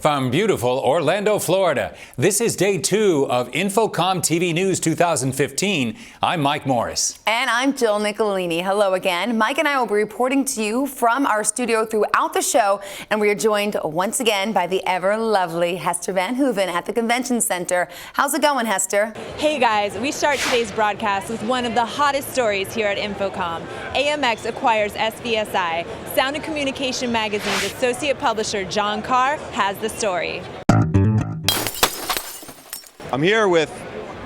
From beautiful Orlando, Florida, this is day 2 of InfoCommTV News 2015. I'm Mike Morris. And I'm Jill Nicolini. Hello again. Mike and I will be reporting to you from our studio throughout the show, and we are joined once again by the ever-lovely Hester Van Hooven at the Convention Center. How's it going, Hester? Hey guys, we start today's broadcast with one of the hottest stories here at InfoComm. AMX acquires SVSI. Sound and Communication Magazine's associate publisher John Carr has the story. I'm here with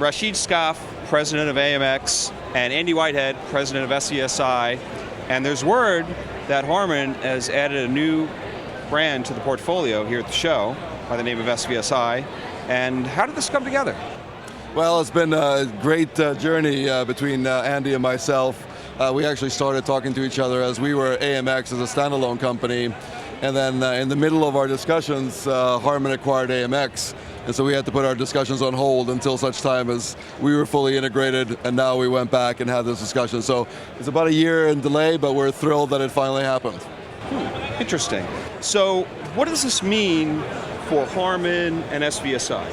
Rashid Scaff, president of AMX, and Andy Whitehead, president of SVSI. And there's word that Harman has added a new brand to the portfolio here at the show by the name of SVSI. And how did this come together? Well, it's been a great journey between Andy and myself. We actually started talking to each other as we were AMX as a standalone company. And then in the middle of our discussions, Harman acquired AMX. And so we had to put our discussions on hold until such time as we were fully integrated, and now we went back and had this discussion. So it's about a year in delay, but we're thrilled that it finally happened. Interesting. So what does this mean for Harman and SVSI?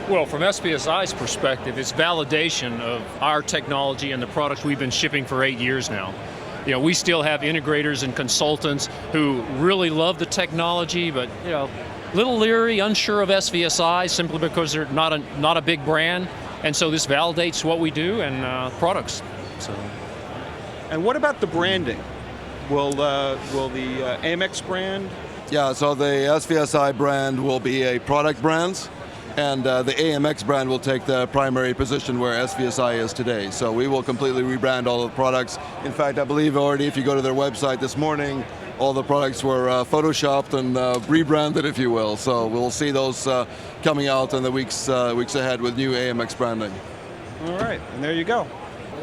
Well, from SVSI's perspective, it's validation of our technology and the products we've been shipping for 8 years now. You know, we still have integrators and consultants who really love the technology, but a little leery, unsure of SVSI simply because they're not a big brand, and so this validates what we do and products. So. And what about the branding? Will the AMX brand? Yeah, so the SVSI brand will be a product brand, and the AMX brand will take the primary position where SVSI is today. So we will completely rebrand all of the products. In fact, I believe already if you go to their website this morning, all the products were photoshopped and rebranded, if you will. So we'll see those coming out in the weeks ahead with new AMX branding. All right, and there you go.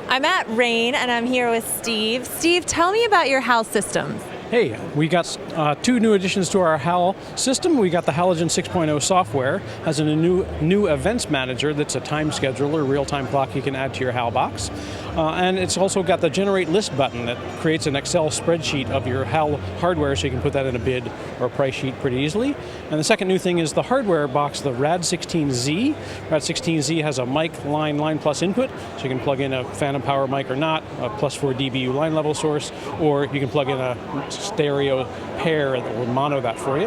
I'm at Rain and I'm here with Steve. Steve, tell me about your HAL systems. Hey, we got 2 new additions to our HAL system. We got the Halogen 6.0 software, has a new events manager that's a time scheduler, real-time clock you can add to your HAL box. And it's also got the generate list button that creates an Excel spreadsheet of your HAL hardware so you can put that in a bid or a price sheet pretty easily. And the second new thing is the hardware box, the Rad16Z. Rad16Z has a mic line plus input, so you can plug in a phantom power mic or not, a +4 dBu line level source, or you can plug in a stereo pair that will mono that for you.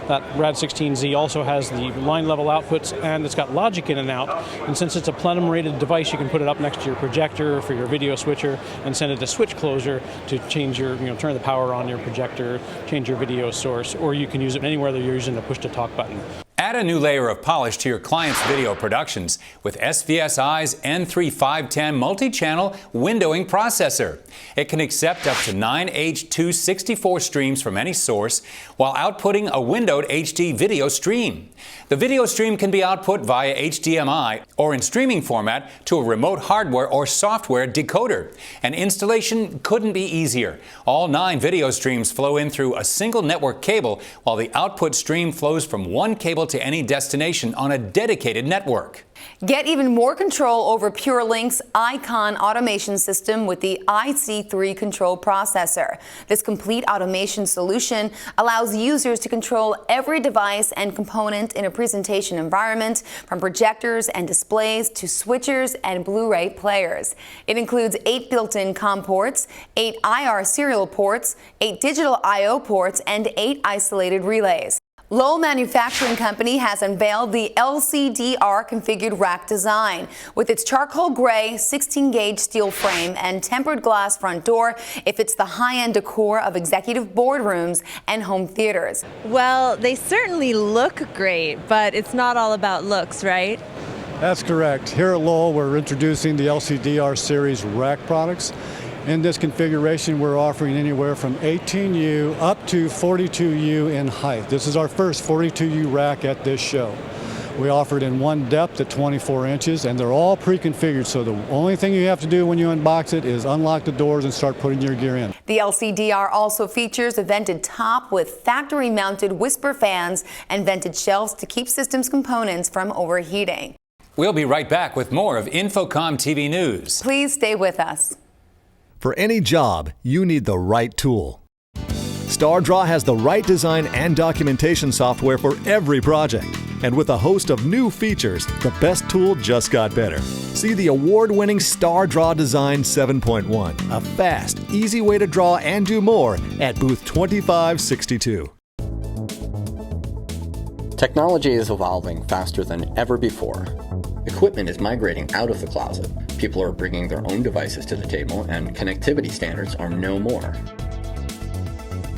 That Rad16Z also has the line level outputs, and it's got logic in and out. And since it's a plenum rated device, you can put it up next to your projector for your video switcher and send it a switch closer to change your, turn the power on your projector, change your video source, or you can use it anywhere that you're using the push to talk button. Add a new layer of polish to your client's video productions with SVSI's N3510 multi-channel windowing processor. It can accept up to 9 H.264 streams from any source while outputting a windowed HD video stream. The video stream can be output via HDMI or in streaming format to a remote hardware or software decoder. And installation couldn't be easier. All 9 video streams flow in through a single network cable, while the output stream flows from one cable to any destination on a dedicated network. Get even more control over PureLink's Icon automation system with the IC3 control processor. This complete automation solution allows users to control every device and component in a presentation environment, from projectors and displays to switchers and Blu-ray players. It includes 8 built-in COM ports, 8 IR serial ports, 8 digital I/O ports, and 8 isolated relays. Lowell Manufacturing Company has unveiled the LCDR configured rack design. With its charcoal gray 16-gauge steel frame and tempered glass front door, it fits the high-end decor of executive boardrooms and home theaters. Well, they certainly look great, but it's not all about looks, right? That's correct. Here at Lowell, we're introducing the LCDR series rack products. In this configuration, we're offering anywhere from 18U up to 42U in height. This is our first 42U rack at this show. We offer it in one depth at 24 inches, and they're all pre-configured, so the only thing you have to do when you unbox it is unlock the doors and start putting your gear in. The LCDR also features a vented top with factory-mounted whisper fans and vented shelves to keep systems components from overheating. We'll be right back with more of InfoCommTV News. Please stay with us. For any job, you need the right tool. StarDraw has the right design and documentation software for every project. And with a host of new features, the best tool just got better. See the award-winning StarDraw Design 7.1, a fast, easy way to draw and do more at booth 2562. Technology is evolving faster than ever before. Equipment is migrating out of the closet. People are bringing their own devices to the table, and connectivity standards are no more.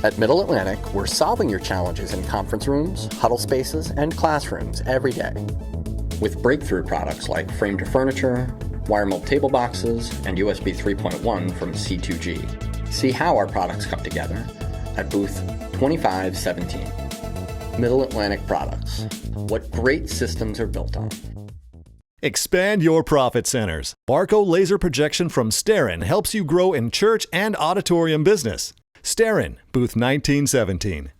At Middle Atlantic, we're solving your challenges in conference rooms, huddle spaces, and classrooms every day. With breakthrough products like frame-to-furniture, wire-mount table boxes, and USB 3.1 from C2G. See how our products come together at booth 2517. Middle Atlantic Products. What great systems are built on. Expand your profit centers. Barco laser projection from Starin helps you grow in church and auditorium business. Starin, booth 1917.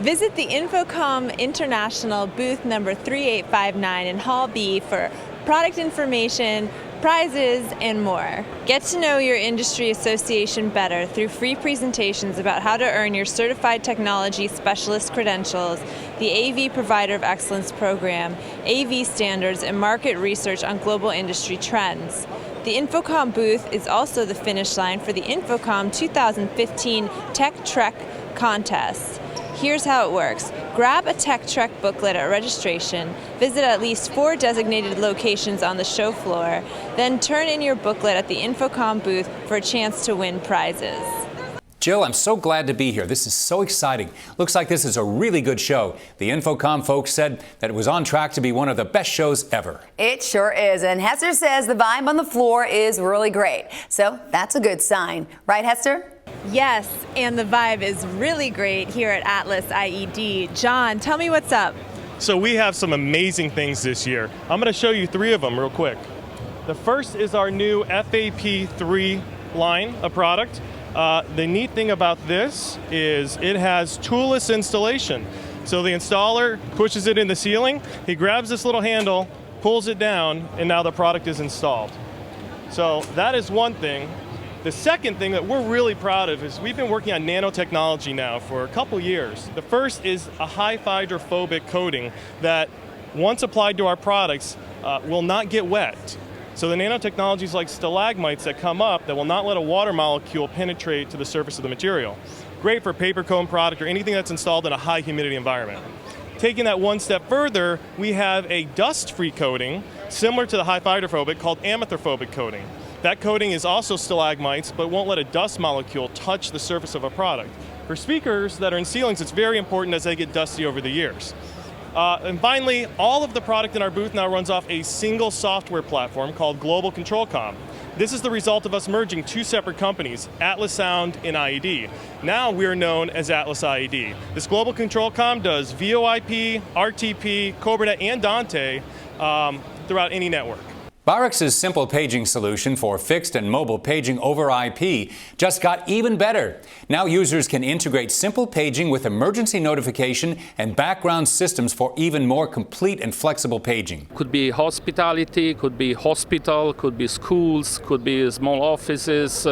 Visit the InfoComm International booth number 3859 in Hall B for product information, prizes, and more. Get to know your industry association better through free presentations about how to earn your Certified Technology Specialist credentials, the AV Provider of Excellence program, AV standards, and market research on global industry trends. The InfoComm booth is also the finish line for the InfoComm 2015 Tech Trek contest. Here's how it works. Grab a Tech Trek booklet at registration, visit at least 4 designated locations on the show floor, then turn in your booklet at the InfoComm booth for a chance to win prizes. Jill, I'm so glad to be here. This is so exciting. Looks like this is a really good show. The InfoComm folks said that it was on track to be one of the best shows ever. It sure is, and Hester says the vibe on the floor is really great. So that's a good sign. Right, Hester? Yes, and the vibe is really great here at Atlas IED. John, tell me what's up. So we have some amazing things this year. I'm going to show you 3 of them real quick. The first is our new FAP3 line of product. The neat thing about this is it has toolless installation. So the installer pushes it in the ceiling, he grabs this little handle, pulls it down, and now the product is installed. So that is one thing. The second thing that we're really proud of is we've been working on nanotechnology now for a couple years. The first is a high hydrophobic coating that, once applied to our products, will not get wet. So the nanotechnology is like stalagmites that come up that will not let a water molecule penetrate to the surface of the material. Great for paper cone product or anything that's installed in a high humidity environment. Taking that one step further, we have a dust-free coating similar to the high hydrophobic called amethyrophobic coating. That coating is also stalagmites, but won't let a dust molecule touch the surface of a product. For speakers that are in ceilings, it's very important as they get dusty over the years. And finally, all of the product in our booth now runs off a single software platform called Global Control Comm. This is the result of us merging 2 separate companies, Atlas Sound and IED. Now we are known as Atlas IED. This Global Control Comm does VoIP, RTP, CobraNet, and Dante throughout any network. Barrick's simple paging solution for fixed and mobile paging over IP just got even better. Now users can integrate simple paging with emergency notification and background systems for even more complete and flexible paging. Could be hospitality, could be hospital, could be schools, could be small offices.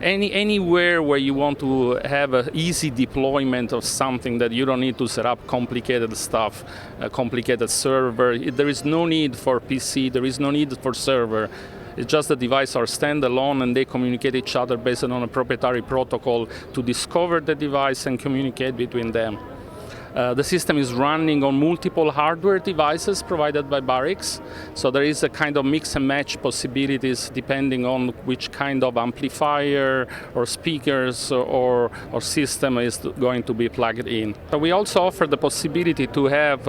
Anywhere where you want to have an easy deployment of something that you don't need to set up complicated stuff, a complicated server. There is no need for PC, there is no need for server. It's just the devices are standalone and they communicate each other based on a proprietary protocol to discover the device and communicate between them. The system is running on multiple hardware devices provided by Barrick's, so there is a kind of mix and match possibilities depending on which kind of amplifier or speakers or system is going to be plugged in. So we also offer the possibility to have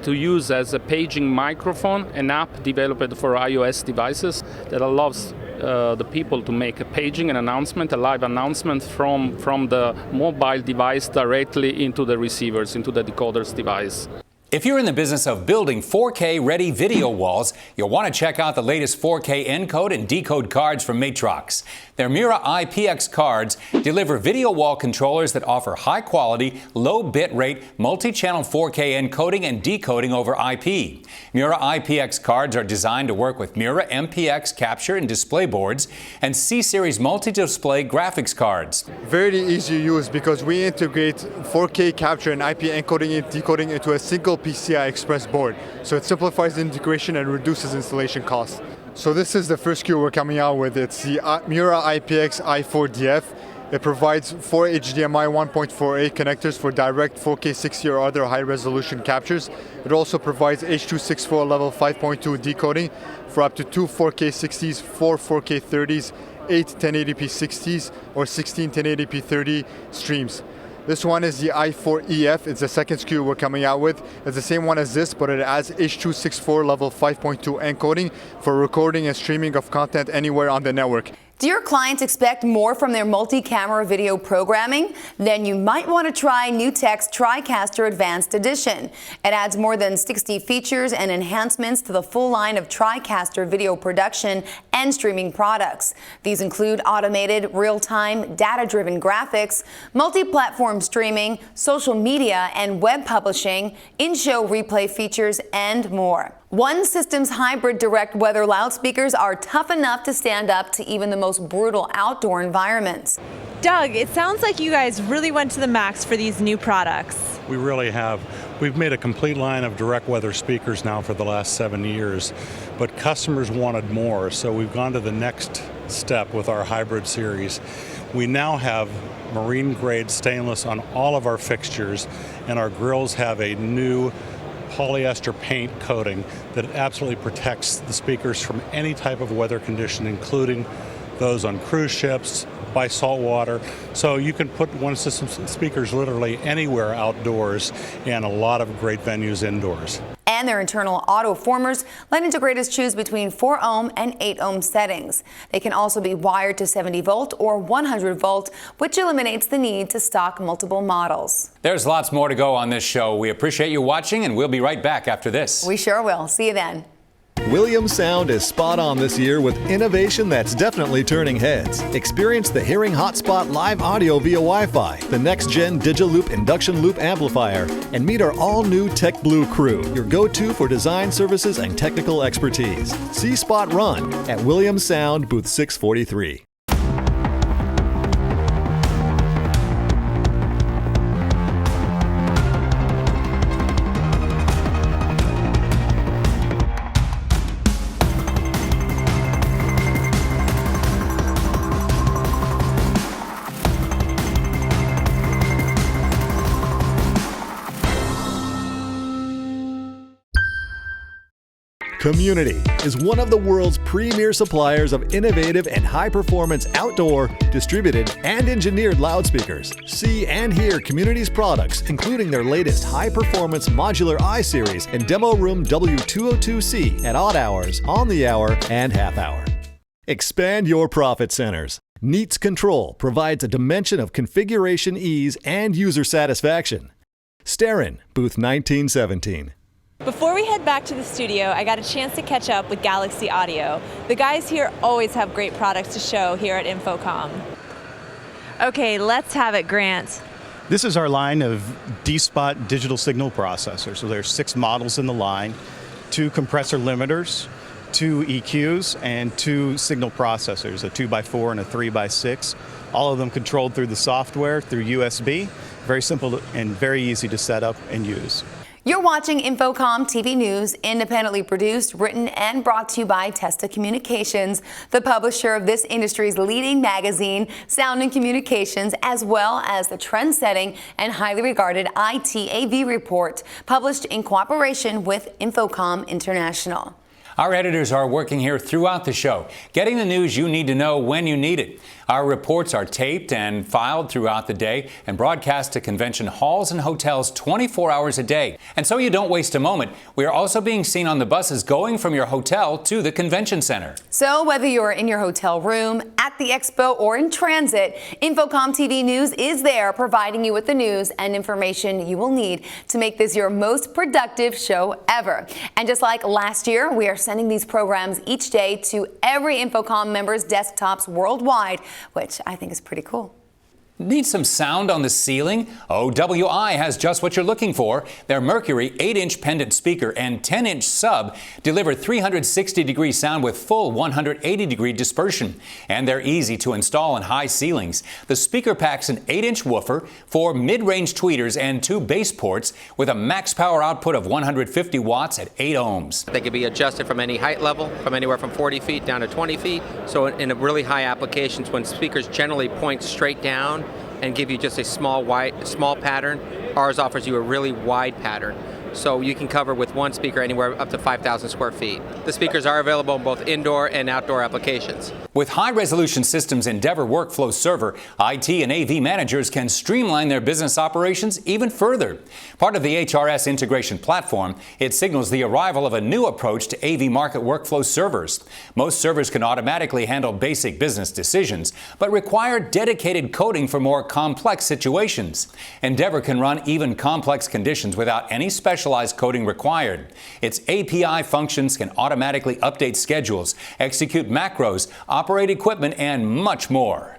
to use as a paging microphone an app developed for iOS devices that allows the people to make a paging, an announcement, a live announcement from the mobile device directly into the receivers, into the decoder's device. If you're in the business of building 4K ready video walls, you'll want to check out the latest 4K encode and decode cards from Matrox. Their Mura IPX cards deliver video wall controllers that offer high quality, low bit rate, multi-channel 4K encoding and decoding over IP. Mura IPX cards are designed to work with Mura MPX capture and display boards and C-Series multi-display graphics cards. Very easy to use because we integrate 4K capture and IP encoding and decoding into a single PCI Express board. So it simplifies the integration and reduces installation costs. So this is the first SKU we're coming out with. It's the Mura IPX i4DF. It provides 4 HDMI 1.48 connectors for direct 4K 60 or other high-resolution captures. It also provides H.264 level 5.2 decoding for up to 2 4K 60s, 4 4K 30s, 8 1080p 60s, or 16 1080p 30 streams. This one is the i4EF. It's the second SKU we're coming out with. It's the same one as this, but it adds H.264 level 5.2 encoding for recording and streaming of content anywhere on the network. Do your clients expect more from their multi-camera video programming? Then you might want to try NewTek's TriCaster Advanced Edition. It adds more than 60 features and enhancements to the full line of TriCaster video production and streaming products. These include automated, real-time, data-driven graphics, multi-platform streaming, social media and web publishing, in-show replay features, and more. One System's hybrid direct weather loudspeakers are tough enough to stand up to even the most brutal outdoor environments. Doug, it sounds like you guys really went to the max for these new products. We really have. We've made a complete line of direct weather speakers now for the last 7 years, but customers wanted more, so we've gone to the next step with our hybrid series. We now have marine grade stainless on all of our fixtures, and our grills have a new polyester paint coating that absolutely protects the speakers from any type of weather condition, including those on cruise ships, by salt water. So you can put One System speakers literally anywhere outdoors and a lot of great venues indoors. And their internal auto formers let integrators choose between 4 ohm and 8 ohm settings. They can also be wired to 70 volt or 100 volt, which eliminates the need to stock multiple models. There's lots more to go on this show. We appreciate you watching, and we'll be right back after this. We sure will. See you then. Williams Sound is spot on this year with innovation that's definitely turning heads. Experience the Hearing Hotspot live audio via Wi-Fi, the next-gen Digiloop induction loop amplifier, and meet our all-new Tech Blue crew, your go-to for design services and technical expertise. See Spot Run at Williams Sound, booth 643. Community is one of the world's premier suppliers of innovative and high-performance outdoor, distributed, and engineered loudspeakers. See and hear Community's products, including their latest high-performance modular I-Series and Demo Room W202C at odd hours, on the hour, and half hour. Expand your profit centers. Neats Control provides a dimension of configuration ease and user satisfaction. Starin, booth 1917. Before we head back to the studio, I got a chance to catch up with Galaxy Audio. The guys here always have great products to show here at InfoComm. Okay, let's have it, Grant. This is our line of D-Spot digital signal processors. So there's 6 models in the line, 2 compressor limiters, 2 EQs, and 2 signal processors, a 2x4 and a 3x6. All of them controlled through the software, through USB. Very simple and very easy to set up and use. You're watching InfoCommTV News, independently produced, written, and brought to you by Testa Communications, the publisher of this industry's leading magazine, Sound and Communications, as well as the trend-setting and highly regarded ITAV report, published in cooperation with InfoComm International. Our editors are working here throughout the show, getting the news you need to know when you need it. Our reports are taped and filed throughout the day and broadcast to convention halls and hotels 24 hours a day. And so you don't waste a moment, we are also being seen on the buses going from your hotel to the convention center. So whether you're in your hotel room, at the expo, or in transit, InfoCommTV News is there providing you with the news and information you will need to make this your most productive show ever. And just like last year, we are sending these programs each day to every InfoComm member's desktops worldwide, which I think is pretty cool. Need some sound on the ceiling? OWI has just what you're looking for. Their Mercury 8-inch pendant speaker and 10-inch sub deliver 360-degree sound with full 180-degree dispersion. And they're easy to install in high ceilings. The speaker packs an 8-inch woofer, 4 mid-range tweeters, and 2 bass ports with a max power output of 150 watts at 8 ohms. They can be adjusted from any height level, from anywhere from 40 feet down to 20 feet. So in really high applications, when speakers generally point straight down and give you just a small pattern, ours offers you a really wide pattern. So you can cover with one speaker anywhere up to 5,000 square feet. The speakers are available in both indoor and outdoor applications. With high-resolution systems Endeavor Workflow Server, IT and AV managers can streamline their business operations even further. Part of the HRS integration platform, it signals the arrival of a new approach to AV market workflow servers. Most servers can automatically handle basic business decisions, but require dedicated coding for more complex situations. Endeavor can run even complex conditions without any specialized coding required. Its API functions can automatically update schedules, execute macros, operate equipment, and much more.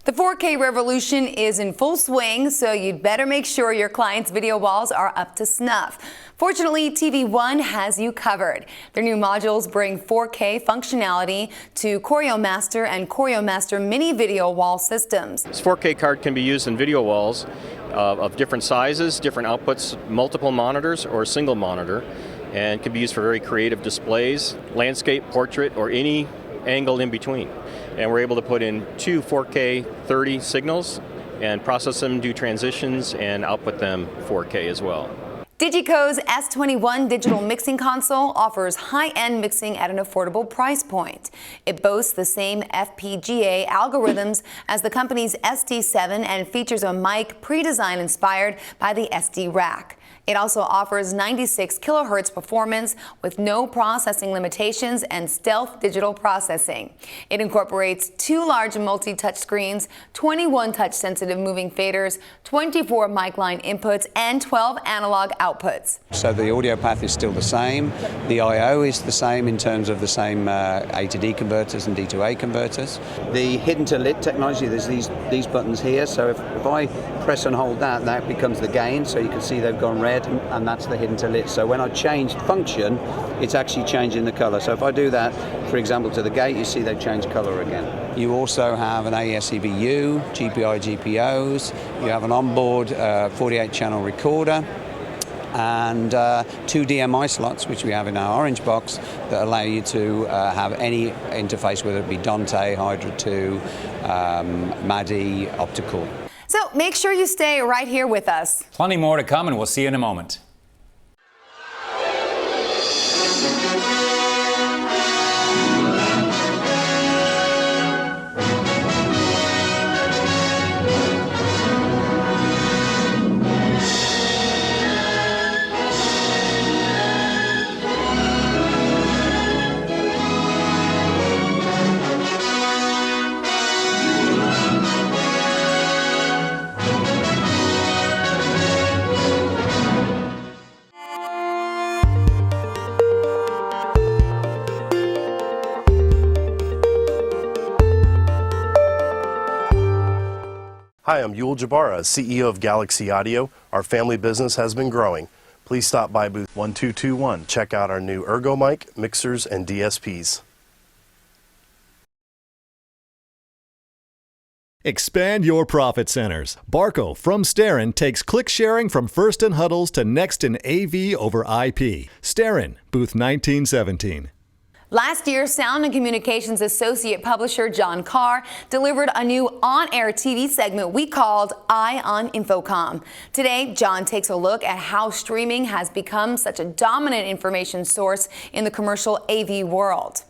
The 4K revolution is in full swing, so you'd better make sure your client's video walls are up to snuff. Fortunately, TV One has you covered. Their new modules bring 4K functionality to CorioMaster and CorioMaster mini video wall systems. This 4K card can be used in video walls of different sizes, different outputs, multiple monitors or a single monitor, and can be used for very creative displays, landscape, portrait, or any angle in between. And we're able to put in 2 4K 30 signals and process them, do transitions, and output them 4K as well. Digico's S21 digital mixing console offers high-end mixing at an affordable price point. It boasts the same FPGA algorithms as the company's SD7 and features a mic pre-designed inspired by the SD rack. It also offers 96 kilohertz performance with no processing limitations and stealth digital processing. It incorporates 2 large multi-touch screens, 21 touch-sensitive moving faders, 24 mic line inputs, and 12 analog outputs. So the audio path is still the same. The I/O is the same in terms of the same A to D converters and D to A converters. The hidden to lit technology, there's these buttons here. So if I press and hold that becomes the gain. So you can see they've gone red, and that's the hidden to lit. So when I change function, it's actually changing the color. So if I do that, for example, to the gate, you see they've changed color again. You also have an AES EBU, GPI GPOs. You have an onboard 48-channel recorder, and 2 DMI slots, which we have in our orange box, that allow you to have any interface, whether it be Dante, Hydra 2, MADI, optical. So make sure you stay right here with us. Plenty more to come, and we'll see you in a moment. Hi, I'm Yul Jabara, CEO of Galaxy Audio. Our family business has been growing. Please stop by booth 1221. Check out our new Ergo mic, mixers, and DSPs. Expand your profit centers. Barco from Starin takes click sharing from first in huddles to next in AV over IP. Starin, booth 1917. Last year, Sound and Communications Associate Publisher John Carr delivered a new on-air TV segment we called Eye on InfoComm. Today, John takes a look at how streaming has become such a dominant information source in the commercial AV world.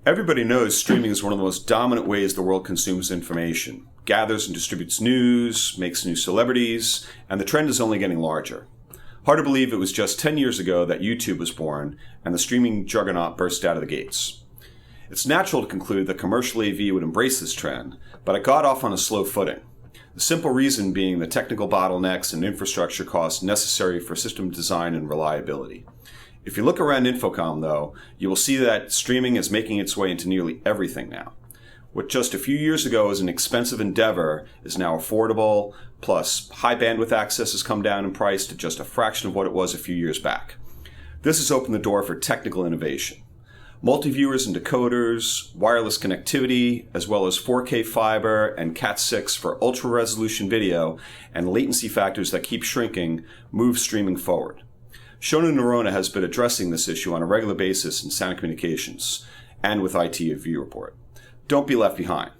Everybody knows streaming is one of the most dominant ways the world consumes information, gathers and distributes news, makes new celebrities, and the trend is only getting larger. Hard to believe it was just 10 years ago that YouTube was born and the streaming juggernaut burst out of the gates. It's natural to conclude that commercial AV would embrace this trend, but it got off on a slow footing. The simple reason being the technical bottlenecks and infrastructure costs necessary for system design and reliability. If you look around InfoComm, though, you will see that streaming is making its way into nearly everything now. What just a few years ago was an expensive endeavor is now affordable, plus high bandwidth access has come down in price to just a fraction of what it was a few years back. This has opened the door for technical innovation. Multi-viewers and decoders, wireless connectivity, as well as 4K fiber and Cat6 for ultra-resolution video and latency factors that keep shrinking move streaming forward. Shonen Neurona has been addressing this issue on a regular basis in Sound Communications and with IT View Report. Don't be left behind.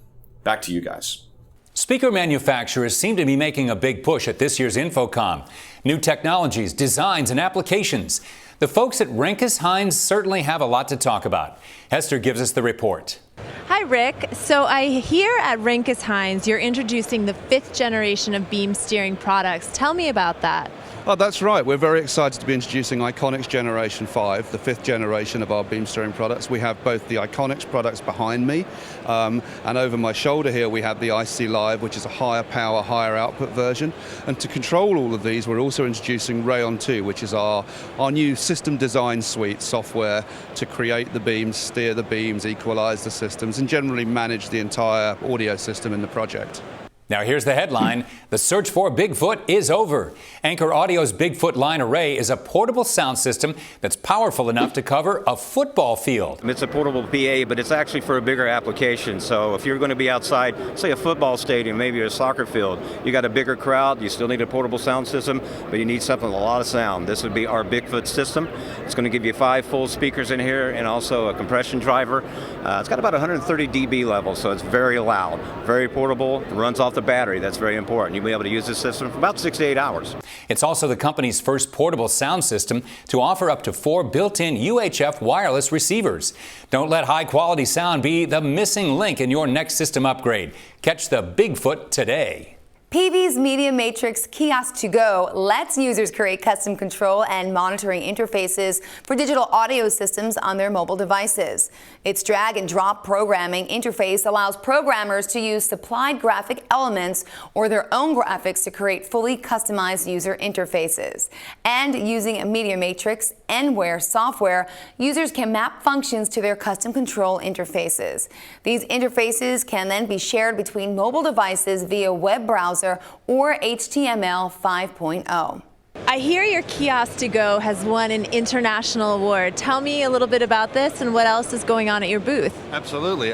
Back to you guys. Speaker manufacturers seem to be making a big push at this year's InfoComm. New technologies, designs, and applications. The folks at Renkes Heinz certainly have a lot to talk about. Hester gives us the report. Hi, Rick. So I hear at Renkes Heinz you're introducing the 5th generation of beam steering products. Tell me about that. Oh, that's right. We're very excited to be introducing Iconics Generation 5, the 5th generation of our beam steering products. We have both the Iconics products behind me, and over my shoulder here we have the IC Live, which is a higher power, higher output version. And to control all of these, we're also introducing Rayon 2, which is our new system design suite software to create the beams, steer the beams, equalize the systems, and generally manage the entire audio system in the project. Now here's the headline. The search for Bigfoot is over. Anchor Audio's Bigfoot Line Array is a portable sound system that's powerful enough to cover a football field. It's a portable PA, but it's actually for a bigger application. So if you're going to be outside, say a football stadium, maybe a soccer field, you got a bigger crowd, you still need a portable sound system, but you need something with a lot of sound. This would be our Bigfoot system. It's going to give you 5 full speakers in here and also a compression driver. It's got about 130 dB level, so it's very loud, very portable, runs off the battery. That's very important. You'll be able to use this system for about 6 to 8 hours. It's also the company's first portable sound system to offer up to 4 built-in UHF wireless receivers. Don't let high-quality sound be the missing link in your next system upgrade. Catch the Bigfoot today. PV's Media Matrix Kiosk to Go lets users create custom control and monitoring interfaces for digital audio systems on their mobile devices. Its drag and drop programming interface allows programmers to use supplied graphic elements or their own graphics to create fully customized user interfaces. And using a Media Matrix Enware software, users can map functions to their custom control interfaces. These interfaces can then be shared between mobile devices via web browser or HTML 5.0. I hear your Kiosk to Go has won an international award. Tell me a little bit about this and what else is going on at your booth. Absolutely.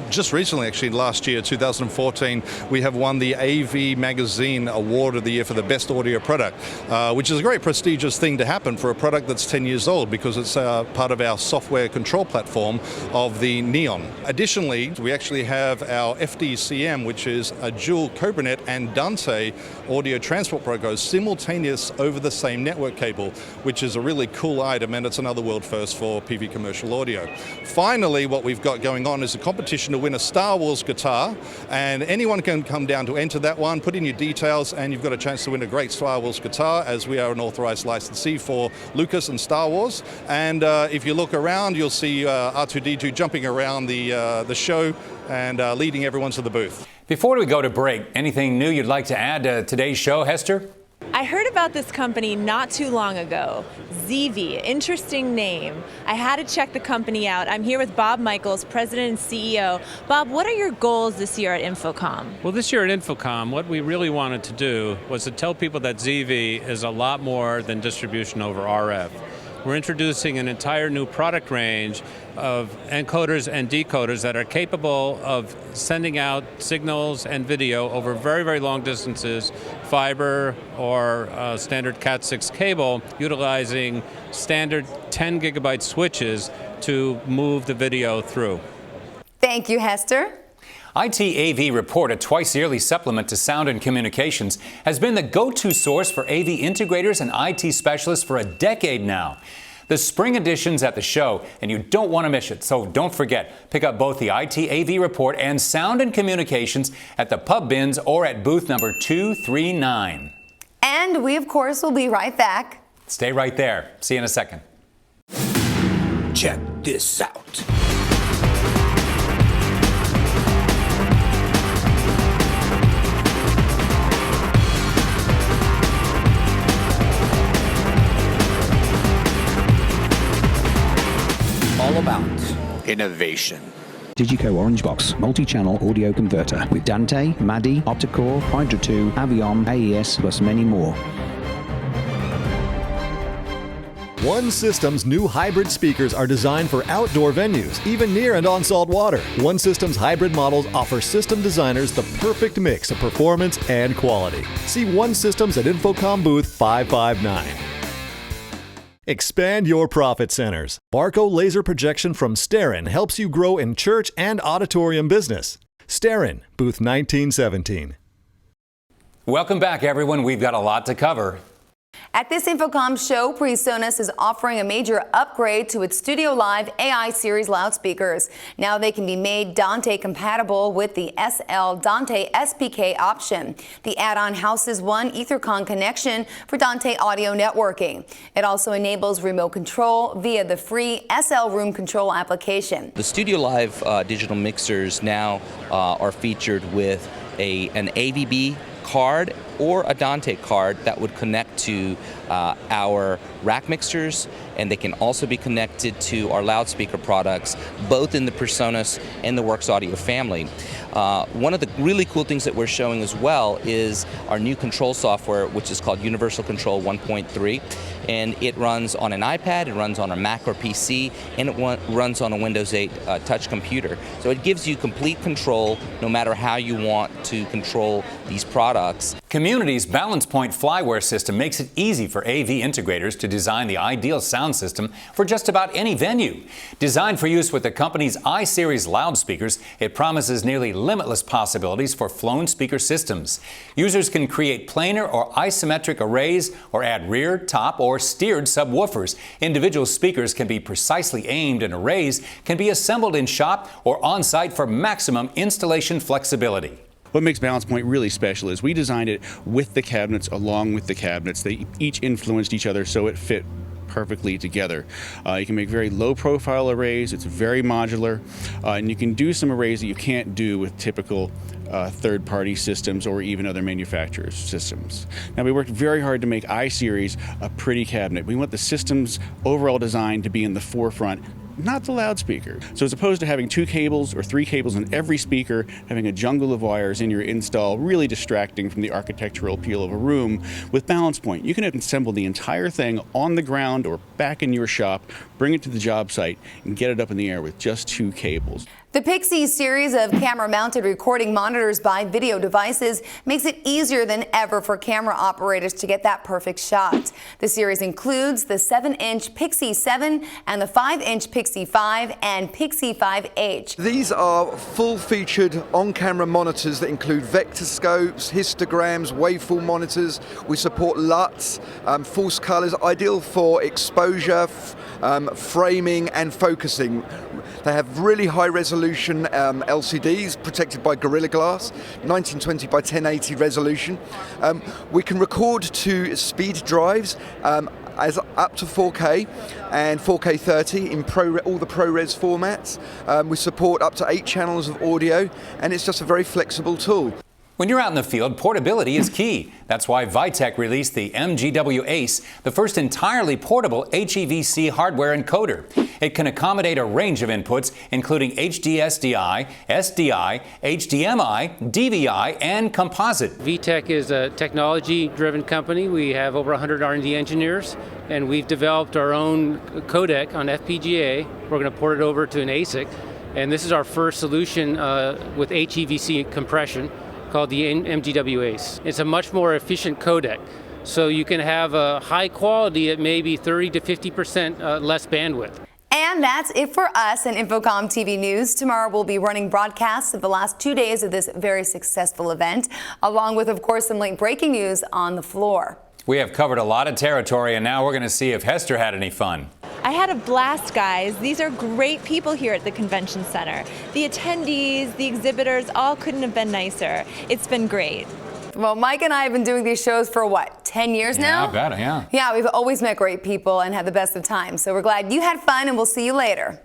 Just recently, actually last year, 2014, we have won the AV Magazine Award of the Year for the Best Audio Product, which is a very prestigious thing to happen for a product that's 10 years old because it's part of our software control platform of the Neon. Additionally, we actually have our FDCM, which is a dual Cobranet and Dante audio transport protocol simultaneous over the same network cable, which is a really cool item, and it's another world first for PV commercial audio. Finally, what we've got going on is a competition to win a Star Wars guitar, and anyone can come down to enter that one, put in your details, and you've got a chance to win a great Star Wars guitar, as we are an authorized licensee for Lucas and Star Wars. And if you look around, you'll see R2-D2 jumping around the show and leading everyone to the booth. Before we go to break, anything new you'd like to add to today's show, Hester? I heard about this company not too long ago, ZV, interesting name. I had to check the company out. I'm here with Bob Michaels, President and CEO. Bob, what are your goals this year at InfoComm? Well, this year at InfoComm, what we really wanted to do was to tell people that ZV is a lot more than distribution over RF. We're introducing an entire new product range of encoders and decoders that are capable of sending out signals and video over very, very long distances, fiber or standard Cat6 cable, utilizing standard 10 gigabyte switches to move the video through. Thank you, Hester. IT AV Report, a twice-yearly supplement to Sound and Communications, has been the go-to source for AV integrators and IT specialists for a decade now. The spring edition's at the show, and you don't want to miss it. So don't forget, pick up both the IT-AV report and Sound and Communications at the pub bins or at booth number 239. And we, of course, will be right back. Stay right there. See you in a second. Check this out. All about innovation. Digico Orange Box multi-channel audio converter with Dante, MADI, Opticore, Hydra 2, Avion, AES, plus many more. One System's new hybrid speakers are designed for outdoor venues, even near and on salt water. One System's hybrid models offer system designers the perfect mix of performance and quality. See One Systems at InfoComm booth 559. Expand your profit centers. Barco laser projection from Sterin helps you grow in church and auditorium business. Sterin, booth 1917. Welcome back, everyone. We've got a lot to cover. At this InfoComm show, PreSonus is offering a major upgrade to its Studio Live AI series loudspeakers. Now they can be made Dante compatible with the SL Dante SPK option. The add-on houses one EtherCon connection for Dante audio networking. It also enables remote control via the free SL Room Control application. The Studio Live digital mixers now are featured with an AVB card or a Dante card that would connect to our rack mixers, and they can also be connected to our loudspeaker products, both in the PreSonus and the Works Audio family. One of the really cool things that we're showing as well is our new control software, which is called Universal Control 1.3, and it runs on an iPad, it runs on a Mac or PC, and it runs on a Windows 8 touch computer. So it gives you complete control no matter how you want to control these products. Community's Balance Point Flyware system makes it easy for AV integrators to design the ideal sound system for just about any venue. Designed for use with the company's I-Series loudspeakers, it promises nearly limitless possibilities for flown speaker systems. Users can create planar or isometric arrays or add rear, top, or steered subwoofers. Individual speakers can be precisely aimed, and arrays can be assembled in shop or on-site for maximum installation flexibility. What makes Balance Point really special is we designed it with the cabinets, along with the cabinets. They each influenced each other, so it fit perfectly together. You can make very low profile arrays, it's very modular, and you can do some arrays that you can't do with typical third-party systems or even other manufacturers' systems. Now, we worked very hard to make I-Series a pretty cabinet. We want the system's overall design to be in the forefront, not the loudspeaker. So as opposed to having 2 cables or 3 cables in every speaker, having a jungle of wires in your install, really distracting from the architectural appeal of a room, with Balance Point, you can assemble the entire thing on the ground or back in your shop, bring it to the job site, and get it up in the air with just 2 cables. The Pixie series of camera-mounted recording monitors by video devices makes it easier than ever for camera operators to get that perfect shot. The series includes the 7-inch Pixie 7 and the 5-inch Pixie 5 and Pixie 5H. These are full-featured on-camera monitors that include vector scopes, histograms, waveform monitors. We support LUTs, false colors, ideal for exposure, framing and focusing. They have really high resolution LCDs protected by Gorilla Glass, 1920 by 1080 resolution. We can record to speed drives as up to 4K and 4K 30 in all the ProRes formats. We support up to 8 channels of audio, and it's just a very flexible tool. When you're out in the field, portability is key. That's why Vitech released the MGW Ace, the first entirely portable HEVC hardware encoder. It can accommodate a range of inputs, including HDSDI, SDI, HDMI, DVI, and composite. Vitech is a technology-driven company. We have over 100 R&D engineers, and we've developed our own codec on FPGA. We're going to port it over to an ASIC, and this is our first solution with HEVC compression, called the MGW Ace. It's a much more efficient codec, so you can have a high quality at maybe 30 to 50% less bandwidth. And that's it for us in InfoCommTV News. Tomorrow we'll be running broadcasts of the last 2 days of this very successful event, along with, of course, some late breaking news on the floor. We have covered a lot of territory, and now we're going to see if Hester had any fun. I had a blast, guys. These are great people here at the Convention Center. The attendees, the exhibitors, all couldn't have been nicer. It's been great. Well, Mike and I have been doing these shows for what, 10 years now? I bet, yeah. Yeah, we've always met great people and had the best of times. So we're glad you had fun, and we'll see you later.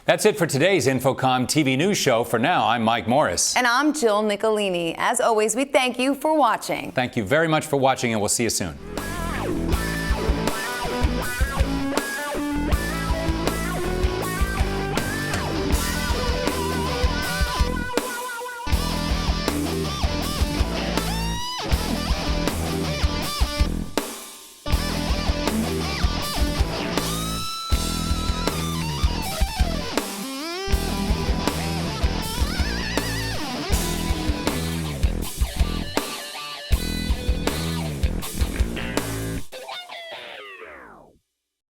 That's it for today's InfoComm TV News Show. For now, I'm Mike Morris. And I'm Jill Nicolini. As always, we thank you for watching. Thank you very much for watching, and we'll see you soon.